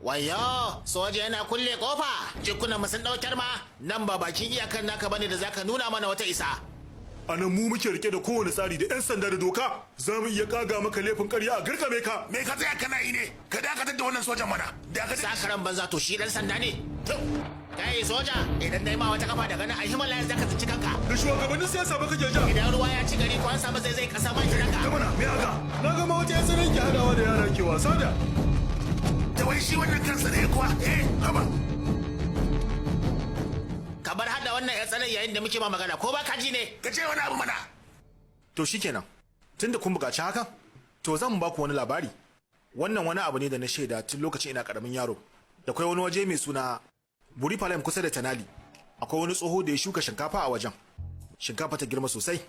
Wayo, soja yana kulle kofa. Jikunan sun daukar ma. Nan ba bakin iyakan naka bane da zaka nuna mana wata isa. A nan mu muke rike da kowane tsari da 'yan sanda da doka. Za mu iya kaga maka laifin ƙarya a garkame ka. Me ka tsaya kana yi ne? Ka dakatar da wannan sojan mana. Sakaran banza to shi dan sanda ne. Kai soja, idan dai ma wata kafa daga nan a Himalaya zaka tsinci kanka. Da shugabannin siyasa ba kake ja. Idan ruwa ya ci gari ko an samu zai kasa ma kiranka. Ta mana me haka? Na ga ma wata yan sanin ki hadawa da yara ke wasa da. Da wai shi wannan kansa ne kuwa? Haba. Ka bar hada wannan ya tsanan yayin da muke ma magana ko ba ka ji ne? Ka ce wani abu mana. To shikenan. Tunda kun buƙaci hakan, to zan ba ku wani labari. Wannan wani abu ne da na shaida tun lokacin ina karamin yaro. Da kai wani waje mai suna Buripalem kusa da Tanali. Akwai wani tsoho da ya shuka shinkafa a wajen. Shinkafa ta girma sosai.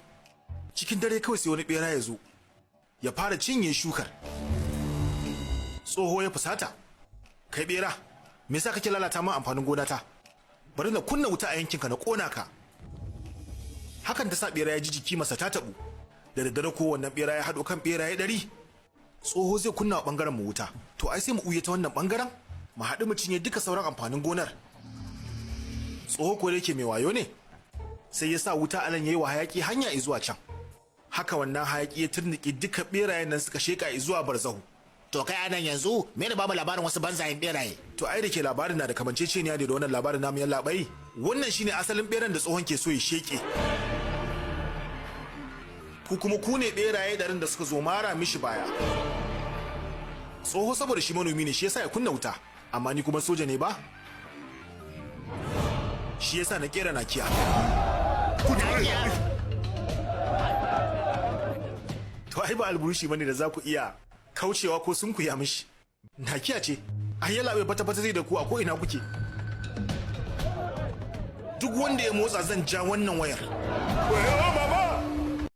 Cikin dare kawai sai wani bera ya zo. Ya fara cinye shukar. Tsoho ya fusata. Kai bera, me yasa kake lalata min amfanin gonata? Bari na kunna wuta a yankinka na kona ka. Hakan ta sa bera ya ji jiki masa ta tabu. Da daddare ko wannan bera ya haɗo kan beraye 100. Tsoho zai kunna wa bangaren mu wuta. To ai sai mu uye ta wannan bangaren mu haɗu mu cinye duka sauran amfanin gonar. Tsoho ko yake mai wayo ne. Sai ya sa wuta anan yayi wa hayaki hanya zuwa can. Haka wannan hayaki ya turnike duka berayen nan suka sheka zuwa barzahu. To kai anan yanzu me ne babu labarin wasu banzayen beraye? To ai da ke labarin na da kamanceceniya da wannan labarin namu yan labai. Wannan shine asalin beran da tsohon ke so ya sheke. Ku kuma ku ne beraye da suka zo mara mishi baya. Tsoho saboda shi manomi ne shi yasa ya kunna wuta, amma ni kuma soja ne ba? Shi yasa na kera nakiya. To ai ba alburushi bane da za ku iya kaucewa ko sun kuya mishi. Nakiya ce. Ai ya labe fata zai da ku a ko ina kuke. Duk wanda ya motsa zan ja wannan wayar.